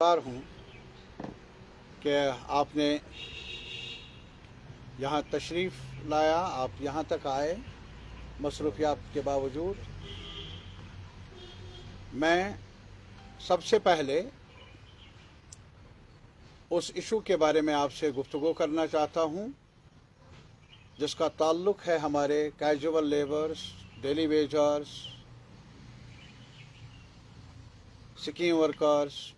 हूँ कि आपने यहाँ तशरीफ़ लाया, आप यहाँ तक आए मसरूफियात के बावजूद। मैं सबसे पहले उस इशू के बारे में आपसे गुफ्तगू करना चाहता हूँ जिसका ताल्लुक़ है हमारे casual labours, daily wagers, scheme workers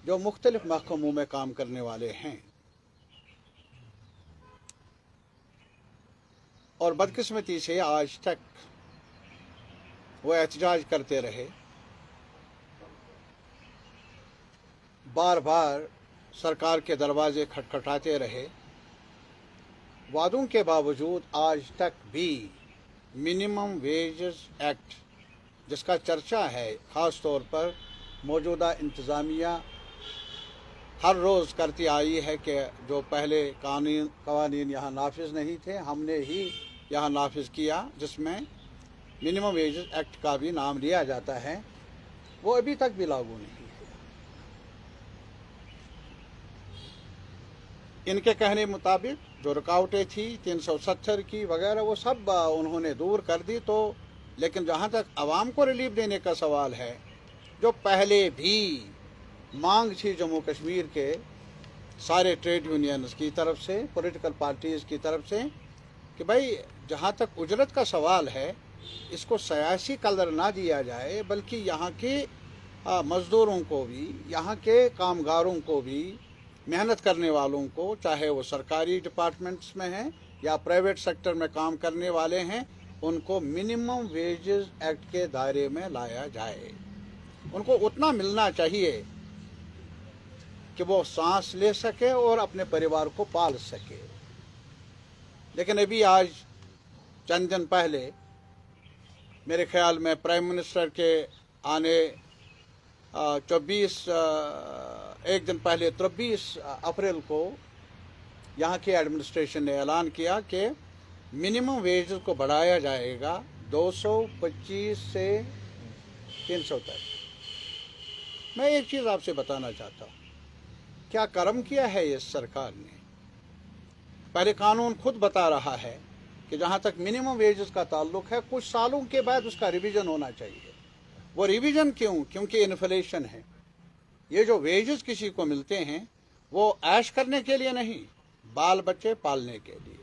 जो मुख्तलिफ महकमों में काम करने वाले हैं और बदकिस्मती से आज तक वो एहतजाज करते रहे, बार बार सरकार के दरवाजे खटखटाते रहे, वादों के बावजूद आज तक भी मिनिमम वेजेस एक्ट जिसका चर्चा है, ख़ास तौर पर मौजूदा इंतज़ामिया हर रोज़ करती आई है कि जो पहले कानून यहाँ नाफिज नहीं थे, हमने ही यहाँ नाफिज किया, जिसमें मिनिमम वेजेस एक्ट का भी नाम लिया जाता है, वो अभी तक भी लागू नहीं है। इनके कहने मुताबिक जो रुकावटें थी 370 की वगैरह वो सब उन्होंने दूर कर दी। तो लेकिन जहाँ तक आवाम को रिलीफ देने का सवाल है, जो पहले भी मांग थी जम्मू कश्मीर के सारे ट्रेड यूनियंस की तरफ से, पॉलिटिकल पार्टीज़ की तरफ से, कि भाई जहाँ तक उजरत का सवाल है इसको सियासी कलर ना दिया जाए, बल्कि यहाँ के मज़दूरों को भी, यहाँ के कामगारों को भी, मेहनत करने वालों को, चाहे वो सरकारी डिपार्टमेंट्स में हैं या प्राइवेट सेक्टर में काम करने वाले हैं, उनको मिनिमम वेजेस एक्ट के दायरे में लाया जाए। उनको उतना मिलना चाहिए कि वो सांस ले सके और अपने परिवार को पाल सके। लेकिन अभी आज चंद दिन पहले मेरे ख्याल में प्राइम मिनिस्टर के आने एक दिन पहले 23 अप्रैल को यहाँ की एडमिनिस्ट्रेशन ने ऐलान किया कि मिनिमम वेजेस को बढ़ाया जाएगा 225 से 300 तक। मैं एक चीज़ आपसे बताना चाहता हूँ, क्या कर्म किया है इस सरकार ने। पहले कानून खुद बता रहा है कि जहाँ तक मिनिमम वेजेस का ताल्लुक है, कुछ सालों के बाद उसका रिवीजन होना चाहिए। वो रिवीजन क्यों? क्योंकि इन्फ्लेशन है। ये जो वेजेस किसी को मिलते हैं वो ऐश करने के लिए नहीं, बाल बच्चे पालने के लिए,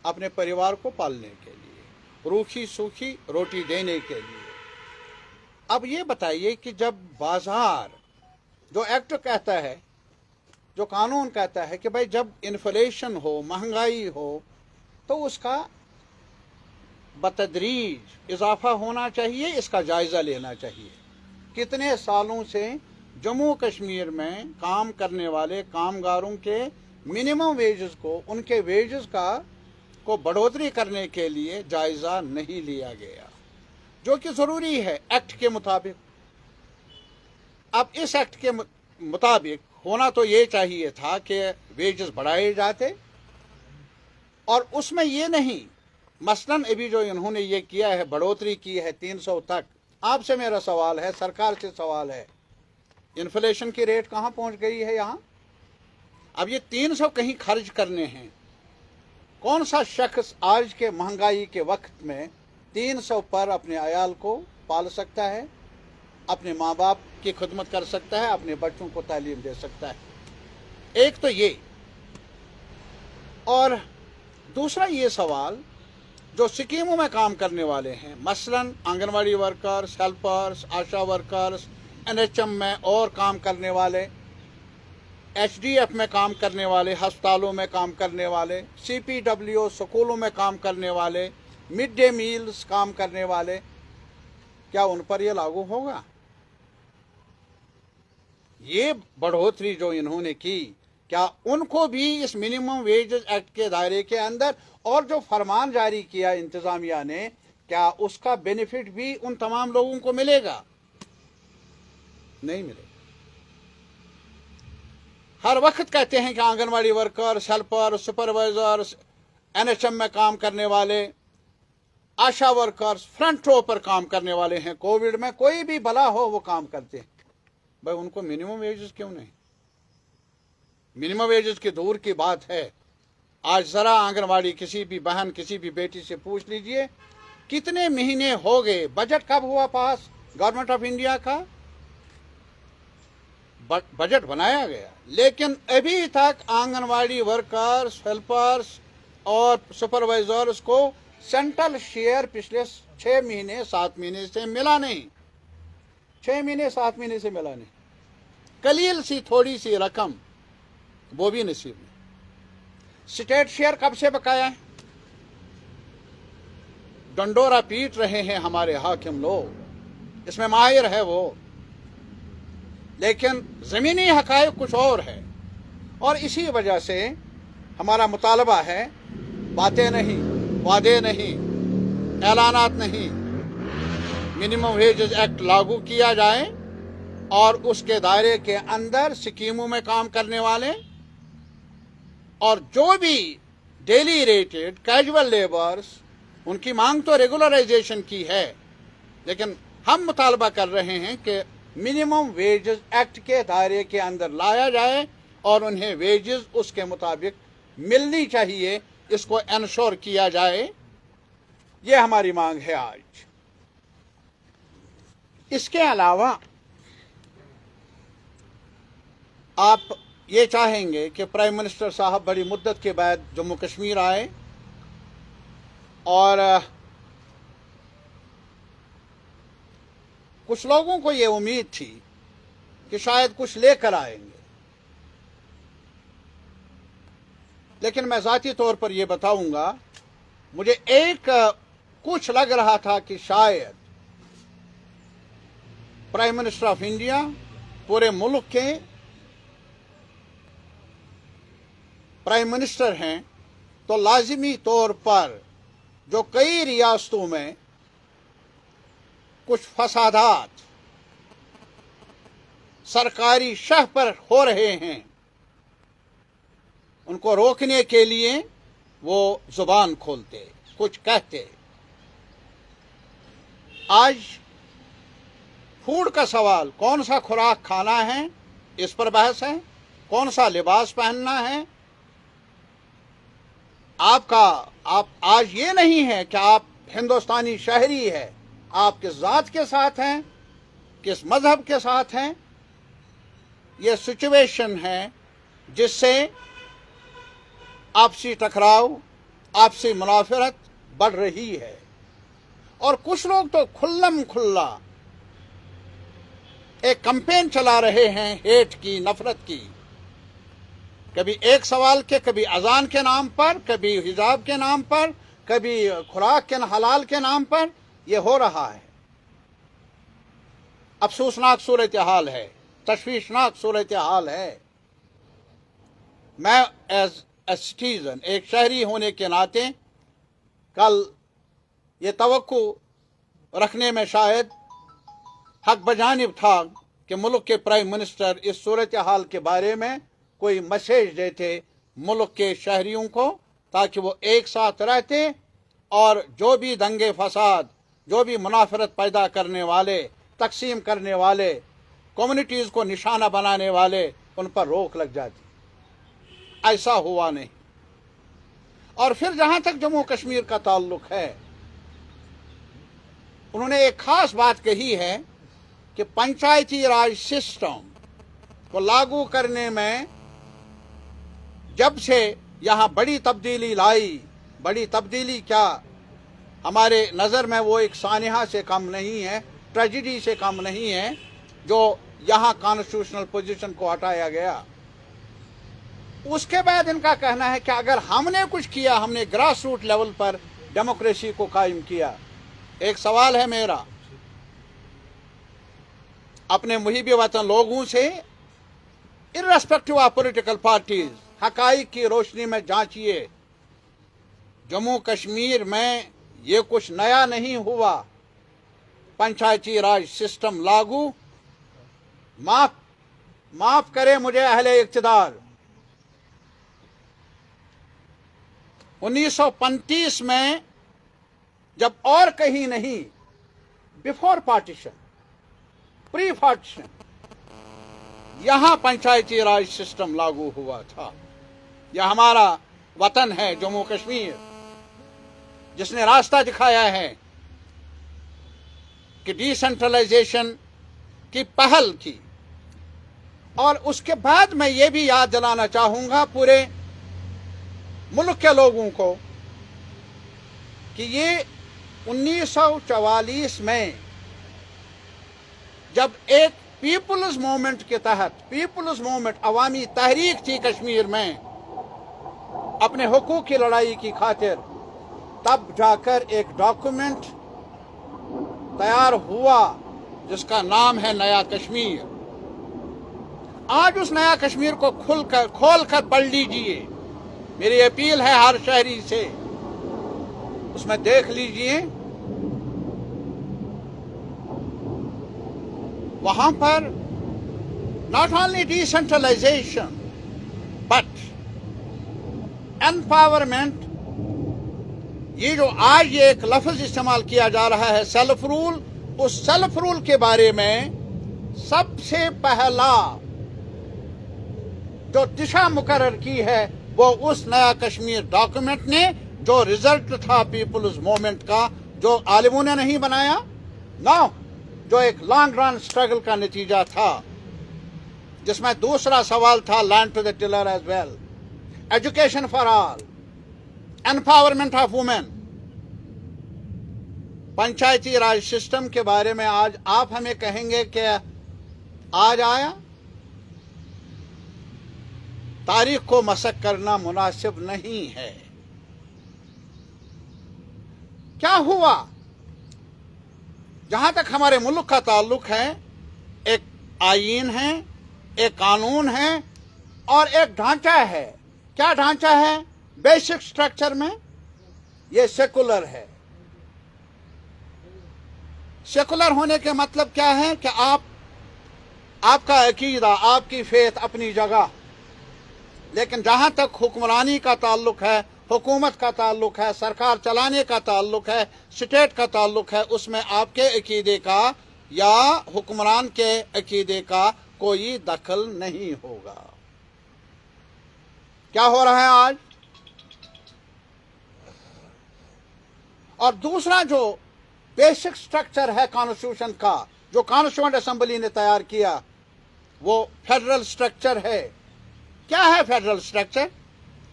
अपने परिवार को पालने के लिए, रूखी सूखी रोटी देने के लिए। अब ये बताइए कि जब बाजार, जो एक्ट कहता है, जो कानून कहता है कि भाई जब इन्फ्लेशन हो, महंगाई हो, तो उसका बतदरीज इजाफा होना चाहिए, इसका जायज़ा लेना चाहिए। कितने सालों से जम्मू कश्मीर में काम करने वाले कामगारों के मिनिमम वेजेस को, उनके वेजेस को बढ़ोतरी करने के लिए जायज़ा नहीं लिया गया, जो कि ज़रूरी है एक्ट के मुताबिक। अब इस एक्ट के मुताबिक होना तो ये चाहिए था कि वेजेस बढ़ाए जाते, और उसमें ये नहीं, मसलन अभी जो इन्होंने ये किया है, बढ़ोतरी की है 300 तक। आपसे मेरा सवाल है, सरकार से सवाल है, इन्फ्लेशन की रेट कहाँ पहुँच गई है यहाँ? अब ये 300 कहीं खर्च करने हैं। कौन सा शख्स आज के महंगाई के वक्त में 300 पर अपने अयाल को पाल सकता है, अपने माँ बाप की खिदमत कर सकता है, अपने बच्चों को तालीम दे सकता है? एक तो ये, और दूसरा ये सवाल, जो स्कीमों में काम करने वाले हैं, मसलन आंगनवाड़ी वर्कर्स, हेल्पर्स, आशा वर्कर्स, एनएचएम में और काम करने वाले, एचडीएफ में काम करने वाले, हस्पतालों में काम करने वाले, सीपीडब्ल्यू स्कूलों में काम करने वाले, मिड डे मील्स काम करने वाले, क्या उन पर यह लागू होगा? ये बढ़ोतरी जो इन्होंने की, क्या उनको भी इस मिनिमम वेजेस एक्ट के दायरे के अंदर, और जो फरमान जारी किया इंतजामिया ने, क्या उसका बेनिफिट भी उन तमाम लोगों को मिलेगा? नहीं मिलेगा। हर वक्त कहते हैं कि anganwadi workers, helpers, supervisors, NHM में काम करने वाले, आशा वर्कर्स फ्रंट रो पर काम करने वाले हैं। कोविड में कोई भी भला हो वो काम करते हैं। भाई उनको मिनिमम वेजेस क्यों नहीं? मिनिमम वेजेस की दूर की बात है, आज जरा आंगनवाड़ी किसी भी बहन किसी भी बेटी से पूछ लीजिए कितने महीने हो गए, बजट कब हुआ पास गवर्नमेंट ऑफ इंडिया का? बजट बनाया गया, लेकिन अभी तक आंगनवाड़ी वर्कर्स, हेल्पर्स और सुपरवाइजर्स को सेंट्रल शेयर पिछले 6 महीने 7 महीने से मिला नहीं। 6 महीने 7 महीने से मिला नहीं। कलील सी थोड़ी सी रकम वो भी नसीब नहीं। स्टेट शेयर कब से बकाया है? डंडोरा पीट रहे हैं हमारे हाकिम लोग, इसमें माहिर है वो, लेकिन जमीनी हकायक कुछ और है। और इसी वजह से हमारा मुतालबा है, बातें नहीं, वादे नहीं, ऐलानात नहीं, मिनिमम वेजेस एक्ट लागू किया जाए और उसके दायरे के अंदर स्कीमों में काम करने वाले और जो भी डेली रेटेड कैजुअल लेबर्स, उनकी मांग तो रेगुलराइजेशन की है, लेकिन हम मुतालबा कर रहे हैं कि मिनिमम वेजेस एक्ट के दायरे के अंदर लाया जाए और उन्हें वेजेस उसके मुताबिक मिलनी चाहिए, इसको एंश्योर किया जाए। ये हमारी मांग है आज। इसके अलावा आप ये चाहेंगे कि प्राइम मिनिस्टर साहब बड़ी मुद्दत के बाद जम्मू कश्मीर आए और कुछ लोगों को ये उम्मीद थी कि शायद कुछ लेकर आएंगे, लेकिन मैं ज़ाती तौर पर यह बताऊंगा, मुझे कुछ लग रहा था कि शायद प्राइम मिनिस्टर ऑफ इंडिया पूरे मुल्क के प्राइम मिनिस्टर हैं, तो लाजिमी तौर पर जो कई रियासतों में कुछ फसादात सरकारी शह पर हो रहे हैं, उनको रोकने के लिए वो जुबान खोलते, कुछ कहते। आज फूड का सवाल, कौन सा खुराक खाना है, इस पर बहस है, कौन सा लिबास पहनना है। आप आज ये नहीं है कि आप हिंदुस्तानी शहरी है, आप किस जात के साथ हैं, किस मजहब के साथ हैं। ये सिचुएशन है जिससे आपसी टकराव, आपसी मुनाफरत बढ़ रही है और कुछ लोग तो खुल्लम खुल्ला एक कैंपेन चला रहे हैं हेट की, नफरत की, कभी एक सवाल के, कभी अजान के नाम पर, कभी हिजाब के नाम पर, कभी खुराक के हलाल के नाम पर। यह हो रहा है। अफसोसनाक सूरत हाल है, तशवीशनाक सूरत हाल है। मैं एज ए सिटीजन, एक शहरी होने के नाते कल ये तवक्को रखने में शायद हक बजानिब था कि मुल्क के प्राइम मिनिस्टर इस सूरत हाल के बारे में कोई मैसेज देते मुल्क के शहरियों को, ताकि वो एक साथ रहते और जो भी दंगे फसाद, जो भी मुनाफरत पैदा करने वाले, तकसीम करने वाले, कम्युनिटीज़ को निशाना बनाने वाले, उन पर रोक लग जाती। ऐसा हुआ नहीं। और फिर जहाँ तक जम्मू कश्मीर का ताल्लुक है, उन्होंने एक खास बात कही है कि पंचायती राज सिस्टम को लागू करने में जब से यहाँ बड़ी तब्दीली लाई, बड़ी तब्दीली क्या, हमारे नज़र में वो एक सानिहा से कम नहीं है, ट्रेजिडी से कम नहीं है, जो यहाँ कॉन्स्टिट्यूशनल पोजीशन को हटाया गया। उसके बाद इनका कहना है कि अगर हमने कुछ किया, हमने ग्रास रूट लेवल पर डेमोक्रेसी को कायम किया। एक सवाल है मेरा अपने मुहिब वतन लोगों से, इर्रेस्पेक्टिव ऑफ पॉलिटिकल पार्टीज, हकाइक की रोशनी में जांचिए, जम्मू कश्मीर में ये कुछ नया नहीं हुआ। पंचायती राज सिस्टम लागू, माफ करे मुझे अहले इक्तिदार, 1935 में जब और कहीं नहीं, बिफोर पार्टीशन, प्री पार्टीशन, यहाँ पंचायती राज सिस्टम लागू हुआ था। यह हमारा वतन है जम्मू कश्मीर, जिसने रास्ता दिखाया है कि डिसेंट्रलाइजेशन की पहल की। और उसके बाद मैं ये भी याद दिलाना चाहूँगा पूरे मुल्क के लोगों को कि ये 1944 में जब एक पीपल्स मूवमेंट के तहत, पीपल्स मूवमेंट अवामी तहरीक थी कश्मीर में अपने हुकूक की लड़ाई की खातिर, तब जाकर एक डॉक्यूमेंट तैयार हुआ जिसका नाम है नया कश्मीर। आज उस नया कश्मीर को खोल कर पढ़ लीजिए। मेरी अपील है हर शहरी से, उसमें देख लीजिए। वहां पर not only decentralization but empowerment, ये जो आज ये एक लफ्ज इस्तेमाल किया जा रहा है सेल्फ रूल, उस सेल्फ रूल के बारे में सबसे पहला जो दिशा मुकर्रर की है वो उस नया कश्मीर डॉक्यूमेंट ने, जो रिजल्ट था पीपल्स मूवमेंट का, जो आलिमों ने नहीं बनाया, नो, जो एक लॉन्ग रन स्ट्रगल का नतीजा था, जिसमें दूसरा सवाल था land to the tiller as well, education for all, empowerment of women. Panchayati Raj system के बारे में आज आप हमें कहेंगे कि आज आया? तारीख को मसक करना मुनासिब नहीं है। क्या हुआ? जहां तक हमारे मुल्क का ताल्लुक है, एक आईन है, एक कानून है और एक ढांचा है। क्या ढांचा है? बेसिक स्ट्रक्चर में ये सेकुलर है। सेकुलर होने के मतलब क्या है कि आपका अकीदा, आपकी फेथ अपनी जगह, लेकिन जहां तक हुक्मरानी का ताल्लुक है, हुकूमत का ताल्लुक है, सरकार चलाने का ताल्लुक है, स्टेट का ताल्लुक है, उसमें आपके अकीदे का या हुक्मरान के अकीदे का कोई दखल नहीं होगा। क्या हो रहा है आज? और दूसरा जो बेसिक स्ट्रक्चर है कॉन्स्टिट्यूशन का, जो कॉन्स्टिट्यूएंट असेंबली ने तैयार किया, वो फेडरल स्ट्रक्चर है। क्या है फेडरल स्ट्रक्चर?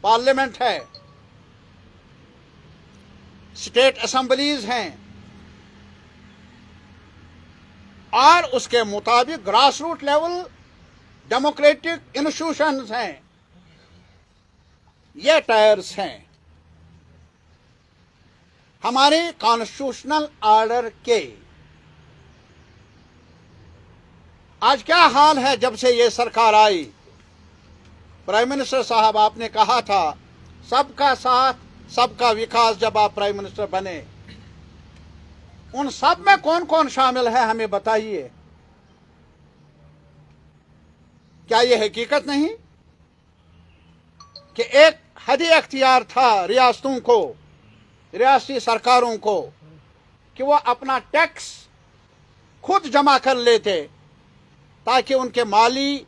पार्लियामेंट है, स्टेट असेंबलीज हैं और उसके मुताबिक grass root level democratic institutions हैं। ये टायर्स हैं हमारे कॉन्स्टिट्यूशनल ऑर्डर के। आज क्या हाल है जब से ये सरकार आई? प्राइम मिनिस्टर साहब, आपने कहा था सबका साथ सबका विकास जब आप प्राइम मिनिस्टर बने। उन सब में कौन कौन शामिल है हमें बताइए। क्या ये हकीकत नहीं कि एक हदी अख्तियार था रियासतों को, रियासती सरकारों को, कि वो अपना टैक्स खुद जमा कर लेते ताकि उनके माली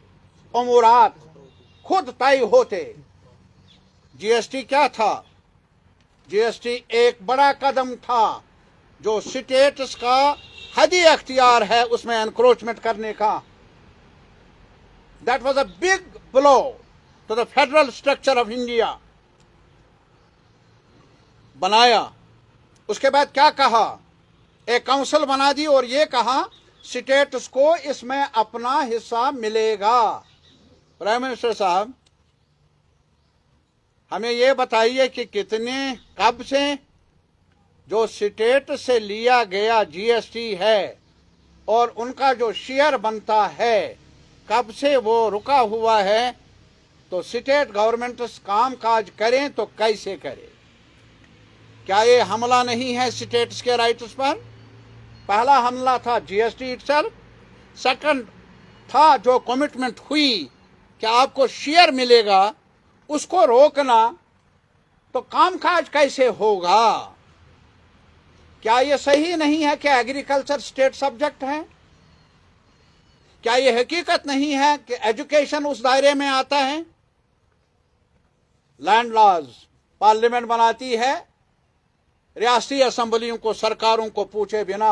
उमूरात खुद तय होते। जीएसटी क्या था? जीएसटी एक बड़ा कदम था जो स्टेट्स का हदी अख्तियार है उसमें एनक्रोचमेंट करने का। That was a big blow to the federal structure of India. बनाया, उसके बाद क्या कहा? एक काउंसिल बना दी और ये कहा स्टेट्स को इसमें अपना हिस्सा मिलेगा। प्राइम मिनिस्टर साहब, हमें ये बताइए कि कब से जो स्टेट से लिया गया जीएसटी है और उनका जो शेयर बनता है, कब से वो रुका हुआ है? तो स्टेट गवर्नमेंट काम काज करें तो कैसे करें? क्या ये हमला नहीं है स्टेट्स के राइट्स पर? पहला हमला था जीएसटी इटसेल्फ। सेकंड था जो कमिटमेंट हुई कि आपको शेयर मिलेगा, उसको रोकना। तो कामकाज कैसे होगा? क्या ये सही नहीं है कि एग्रीकल्चर स्टेट सब्जेक्ट है? क्या ये हकीकत नहीं है कि एजुकेशन उस दायरे में आता है? लैंड लॉज पार्लियामेंट बनाती है, रियासती असेंबलियों को, सरकारों को पूछे बिना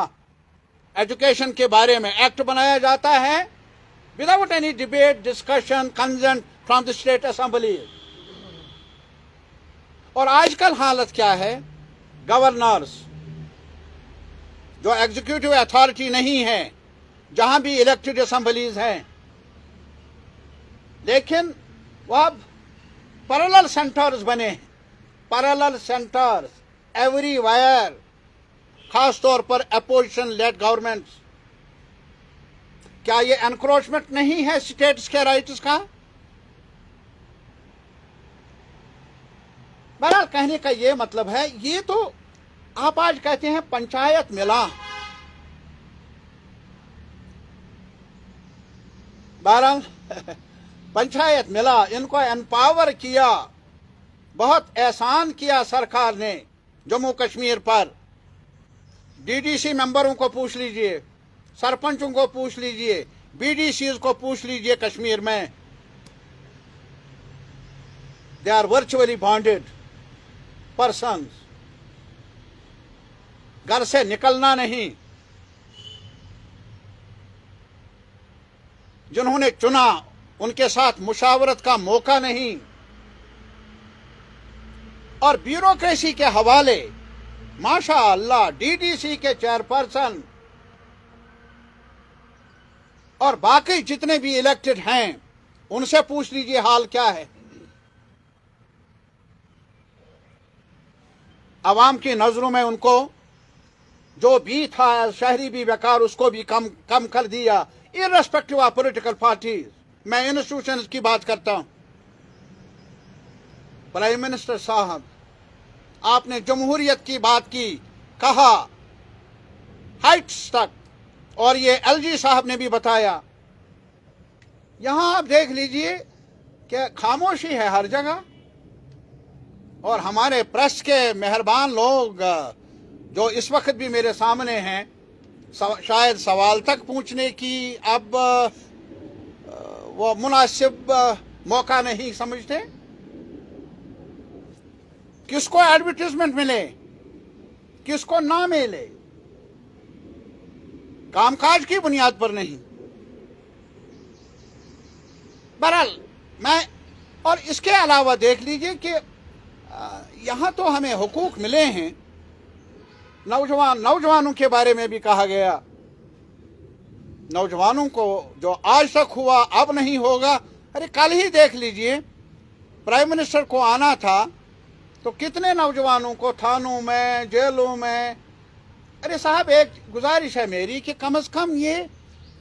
एजुकेशन के बारे में एक्ट बनाया जाता है, without any debate, discussion, consent from the state assembly. और आजकल हालत क्या है? गवर्नर्स जो एग्जीक्यूटिव अथॉरिटी नहीं है, जहां भी इलेक्टेड असेंबलीज हैं, लेकिन वह पैरेलल सेंटर्स बने हैं, पैरेलल सेंटर्स एवरीवेयर, खास तौर पर अपोजिशन लेड गवर्नमेंट्स। क्या ये एनक्रोचमेंट नहीं है स्टेट्स के राइट्स का? बहरहाल कहने का ये मतलब है, ये तो आप आज कहते हैं पंचायत मिला। बहरहाल पंचायत मिला, इनको एम्पावर किया, बहुत एहसान किया सरकार ने जम्मू कश्मीर पर। डीडीसी मेंबरों को पूछ लीजिए, सरपंचों को पूछ लीजिए, बीडीसीज को पूछ लीजिए कश्मीर में। They are virtually bonded persons, घर से निकलना नहीं। जिन्होंने चुना उनके साथ मुशावरत का मौका नहीं, और ब्यूरोक्रेसी के हवाले माशा अल्लाह डीडीसी के चेयरपर्सन और बाकी जितने भी इलेक्टेड हैं उनसे पूछ लीजिए हाल क्या है। आवाम की नजरों में उनको जो भी था, शहरी भी बेकार, उसको भी कम कर दिया, इर्रेस्पेक्टिव ऑफ पॉलिटिकल पार्टीज। मैं इंस्टीट्यूशंस की बात करता हूं। प्राइम मिनिस्टर साहब, आपने जमहूरियत की बात की, कहा हाइट्स तक, और ये एलजी साहब ने भी बताया। यहां आप देख लीजिए कि खामोशी है हर जगह, और हमारे प्रेस के मेहरबान लोग जो इस वक्त भी मेरे सामने हैं, शायद सवाल तक पूछने की अब वो मुनासिब मौका नहीं समझते। किसको एडवर्टाइजमेंट मिले, किसको ना मिले, कामकाज की बुनियाद पर नहीं। बहरहाल मैं, और इसके अलावा देख लीजिए कि यहां तो हमें हुकूक मिले हैं। नौजवानों के बारे में भी कहा गया, नौजवानों को जो आज तक हुआ अब नहीं होगा। अरे कल ही देख लीजिए, प्राइम मिनिस्टर को आना था तो कितने नौजवानों को थानों में, जेलों में। अरे साहब, एक गुजारिश है मेरी कि कम से कम ये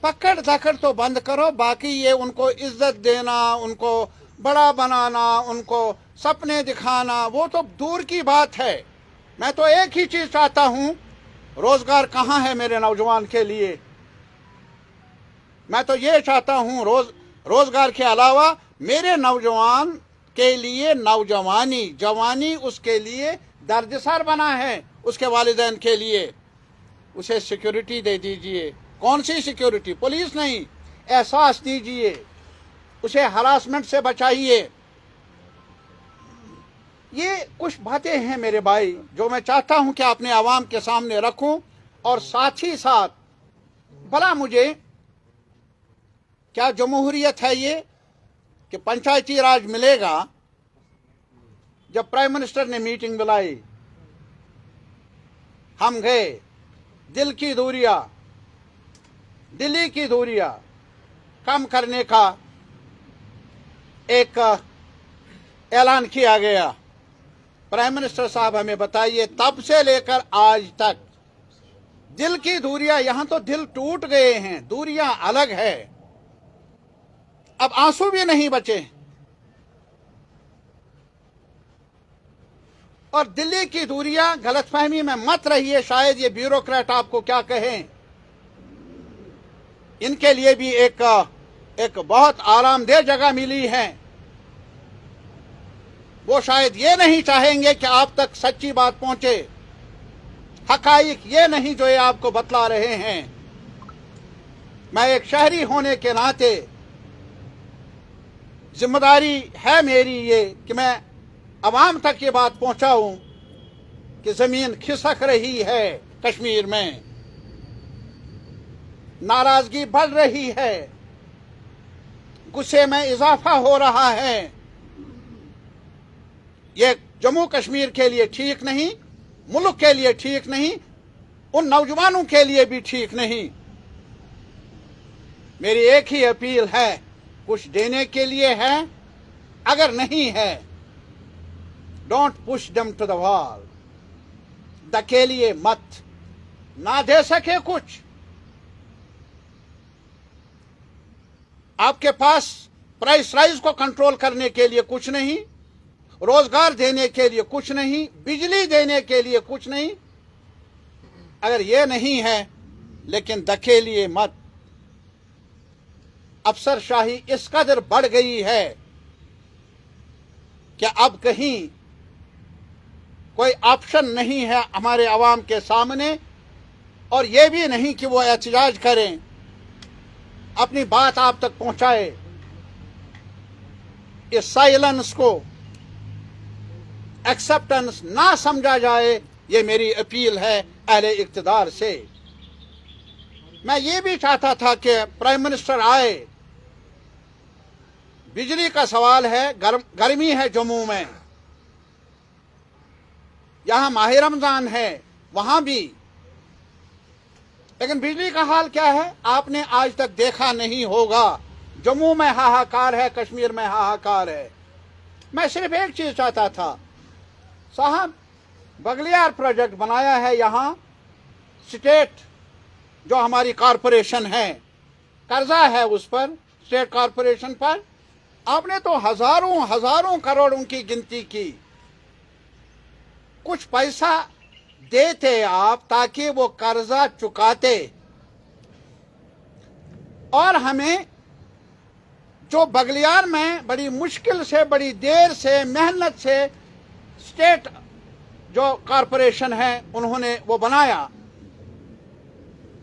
पकड़ धकड़ तो बंद करो। बाकी ये उनको इज्जत देना, उनको बड़ा बनाना, उनको सपने दिखाना, वो तो दूर की बात है। मैं तो एक ही चीज चाहता हूं, रोजगार कहां है मेरे नौजवान के लिए। मैं तो ये चाहता हूं रोजगार के अलावा मेरे नौजवान के लिए नौजवानी, जवानी उसके लिए दर्दसर बना है, उसके वालिदैन के लिए। उसे सिक्योरिटी दे दीजिए। कौन सी सिक्योरिटी? पुलिस नहीं, एहसास दीजिए, उसे हरासमेंट से बचाइए। ये कुछ बातें हैं मेरे भाई जो मैं चाहता हूं कि अपने आवाम के सामने रखूं। और साथ ही साथ, भला मुझे क्या जमहूरियत है ये कि पंचायती राज मिलेगा? जब प्राइम मिनिस्टर ने मीटिंग बुलाई, हम गए, दिल्ली की दूरियां कम करने का एक ऐलान किया गया। प्राइम मिनिस्टर साहब हमें बताइए, तब से लेकर आज तक दिल की दूरियां, यहां तो दिल टूट गए हैं, दूरियां अलग है, अब आंसू भी नहीं बचे। और दिल्ली की दूरियां, गलतफहमी में मत रहिए, शायद ये ब्यूरोक्रेट आपको क्या कहें, इनके लिए भी एक बहुत आरामदेह जगह मिली है। वो शायद ये नहीं चाहेंगे कि आप तक सच्ची बात पहुंचे, हकाइक ये नहीं जो ये आपको बतला रहे हैं। मैं एक शहरी होने के नाते जिम्मेदारी है मेरी ये कि मैं अवाम तक ये बात पहुंचाऊं कि जमीन खिसक रही है कश्मीर में, नाराजगी बढ़ रही है, गुस्से में इजाफा हो रहा है। ये जम्मू कश्मीर के लिए ठीक नहीं, मुल्क के लिए ठीक नहीं, उन नौजवानों के लिए भी ठीक नहीं। मेरी एक ही अपील है, कुछ देने के लिए है, अगर नहीं है don't push them to the wall, धकेलिए मत। ना दे सके कुछ, आपके पास प्राइस राइज को कंट्रोल करने के लिए कुछ नहीं, रोजगार देने के लिए कुछ नहीं, बिजली देने के लिए कुछ नहीं, अगर ये नहीं है लेकिन धकेलिए मत। अफसरशाही इस कदर बढ़ गई है कि अब कहीं कोई ऑप्शन नहीं है हमारे अवाम के सामने, और ये भी नहीं कि वो एहतजाज करें, अपनी बात आप तक पहुंचाए। इस साइलेंस को एक्सेप्टेंस ना समझा जाए, ये मेरी अपील है अहले इक्तदार से। मैं ये भी चाहता था कि प्राइम मिनिस्टर आए। बिजली का सवाल है, गर्मी है जम्मू में, यहां माह रमजान है, वहां भी, लेकिन बिजली का हाल क्या है आपने आज तक देखा नहीं होगा। जम्मू में हाहाकार है, कश्मीर में हाहाकार है। मैं सिर्फ एक चीज चाहता था साहब, बगलियार प्रोजेक्ट बनाया है यहाँ, स्टेट जो हमारी कॉरपोरेशन है, कर्जा है उस पर, स्टेट कॉरपोरेशन पर। आपने तो हजारों हजारों करोड़ों की गिनती की, कुछ पैसा देते आप ताकि वो कर्जा चुकाते, और हमें जो बगलियार में बड़ी मुश्किल से, बड़ी देर से, मेहनत से स्टेट जो कॉरपोरेशन है उन्होंने वो बनाया,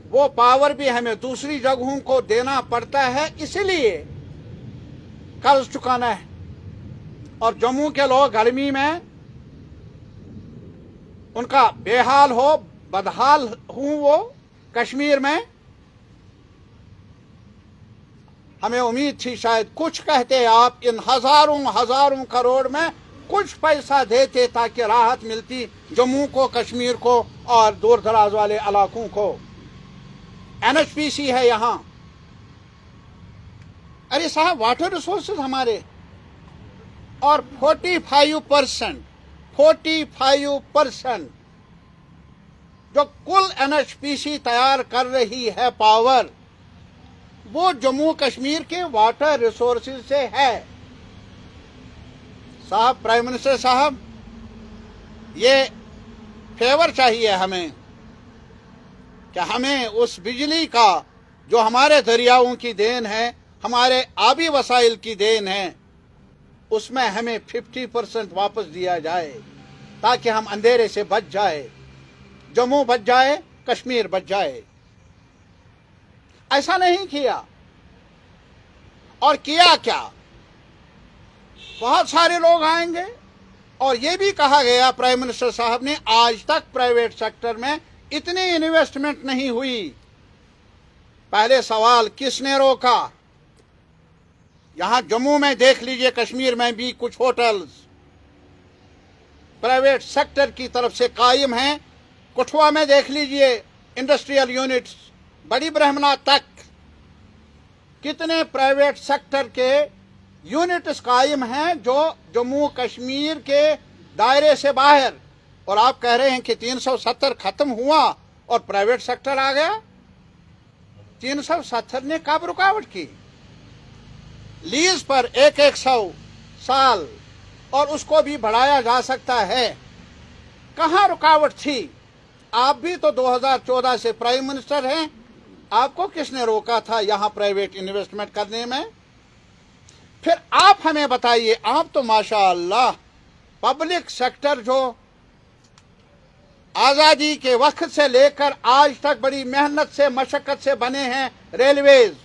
वो पावर भी हमें दूसरी जगहों को देना पड़ता है, इसलिए कर्ज चुकाना है। और जम्मू के लोग गर्मी में उनका बेहाल हो, बदहाल हूं वो कश्मीर में। हमें उम्मीद थी शायद कुछ कहते आप, इन हजारों हजारों करोड़ में कुछ पैसा देते ताकि राहत मिलती जम्मू को, कश्मीर को और दूर दराज वाले इलाकों को। NHPC है यहां। अरे साहब, वाटर रिसोर्सेज हमारे, और 45% जो कुल NHPC तैयार कर रही है पावर, वो जम्मू कश्मीर के वाटर रिसोर्सेज से है। साहब, प्राइम मिनिस्टर साहब, ये फेवर चाहिए हमें कि हमें उस बिजली का जो हमारे दरियाओं की देन है, हमारे आबी वसाइल की देन है, उसमें हमें 50% वापस दिया जाए ताकि हम अंधेरे से बच जाए, जम्मू बच जाए, कश्मीर बच जाए। ऐसा नहीं किया। और किया क्या? बहुत सारे लोग आएंगे, और ये भी कहा गया प्राइम मिनिस्टर साहब ने, आज तक प्राइवेट सेक्टर में इतनी इन्वेस्टमेंट नहीं हुई। पहले सवाल किसने रोका? यहां जम्मू में देख लीजिए, कश्मीर में भी कुछ होटल्स प्राइवेट सेक्टर की तरफ से कायम हैं। कठुआ में देख लीजिए इंडस्ट्रियल यूनिट्स, बड़ी ब्रह्मना तक कितने प्राइवेट सेक्टर के यूनिट्स कायम हैं जो जम्मू कश्मीर के दायरे से बाहर। और आप कह रहे हैं कि 370 खत्म हुआ और प्राइवेट सेक्टर आ गया। 370 ने कब रुकावट की? लीज पर 100 साल, और उसको भी बढ़ाया जा सकता है। कहां रुकावट थी? आप भी तो 2014 से प्राइम मिनिस्टर हैं, आपको किसने रोका था यहां प्राइवेट इन्वेस्टमेंट करने में? फिर आप हमें बताइए, आप तो माशाअल्लाह पब्लिक सेक्टर जो आज़ादी के वक्त से लेकर आज तक बड़ी मेहनत से मशक्क़त से बने हैं रेलवेज,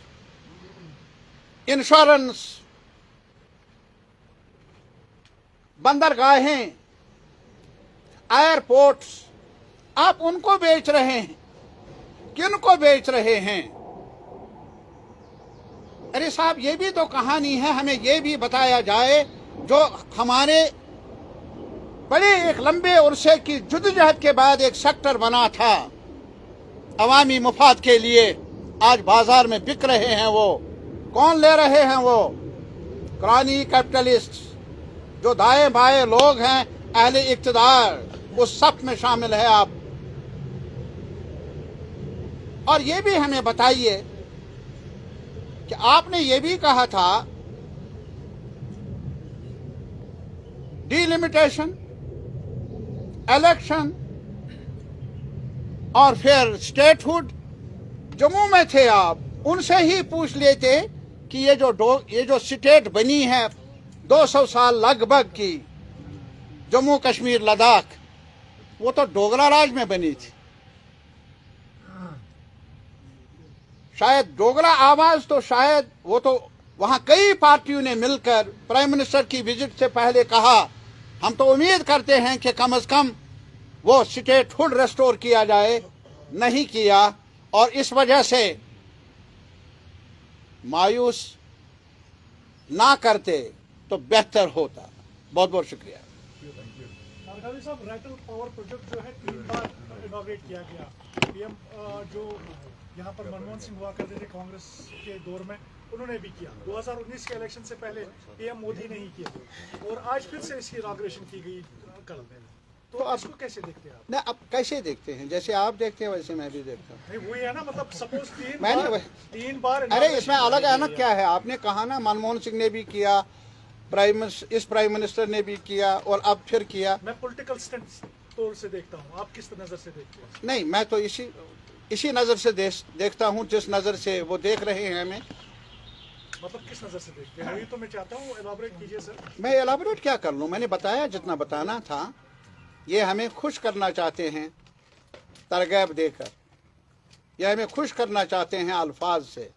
इंश्योरेंस, बंदरगाहें, एयरपोर्ट्स, आप उनको बेच रहे हैं। किनको बेच रहे हैं? अरे साहब, ये भी तो कहानी है, हमें ये भी बताया जाए। जो हमारे बड़े एक लंबे अरसे की जद्दोजहद के बाद एक सेक्टर बना था अवामी मुफाद के लिए, आज बाजार में बिक रहे हैं। वो कौन ले रहे हैं? वो क्रॉनी कैपिटलिस्ट, जो दाएं बाएं लोग हैं, अहले इक्तदार, उस सफ में शामिल है आप। और ये भी हमें बताइए कि आपने ये भी कहा था डिलिमिटेशन, इलेक्शन और फिर स्टेटहुड, जम्मू में थे आप, उनसे ही पूछ लेते कि ये जो स्टेट बनी है 200 साल लगभग की, जम्मू कश्मीर लद्दाख, वो तो डोगरा राज में बनी थी। शायद डोगरा आवाज तो शायद वो तो वहां कई पार्टियों ने मिलकर प्राइम मिनिस्टर की विजिट से पहले कहा, हम तो उम्मीद करते हैं कि कम से कम वो स्टेटहुड रेस्टोर किया जाए, नहीं किया। और इस वजह से मायूस ना करते तो बेहतर होता। बहुत बहुत शुक्रिया। नारगावी साहब, रैटल पावर प्रोजेक्ट जो है 3 बार इनॉग्रेट किया गया। पीएम जो यहाँ पर मनमोहन सिंह हुआ करते थे कांग्रेस के दौर में, उन्होंने भी किया। 2019 के इलेक्शन से पहले पीएम मोदी ने ही किया, और आज फिर से इसकी इनॉग्रेशन की गई कल। तो आप इसको कैसे देखते हैं? आप ना, अब कैसे देखते हैं? जैसे आप देखते हैं वैसे मैं भी देखता हूँ। नहीं, वही है ना, मतलब सपोज तीन बार अरे इसमें अलग अलग क्या है? आपने कहा ना मनमोहन सिंह ने भी किया, इस प्राइम मिनिस्टर ने भी किया, और अब फिर किया। मैं पॉलिटिकल स्टंट तौर से देखता हूँ, आप किस नजर से देखते हैं? नहीं, मैं तो इसी नजर से देखता हूँ जिस नजर से वो देख रहे हैं हमें। मतलब किस नजर से देखते हैं? अभी तो मैं चाहता हूँ एलाबोरेट कीजिए सर। मैं एलाबोरेट क्या कर लूँ? मैंने बताया जितना बताना था। ये हमें खुश करना चाहते हैं तरगैब देकर, ये हमें खुश करना चाहते हैं अल्फाज से।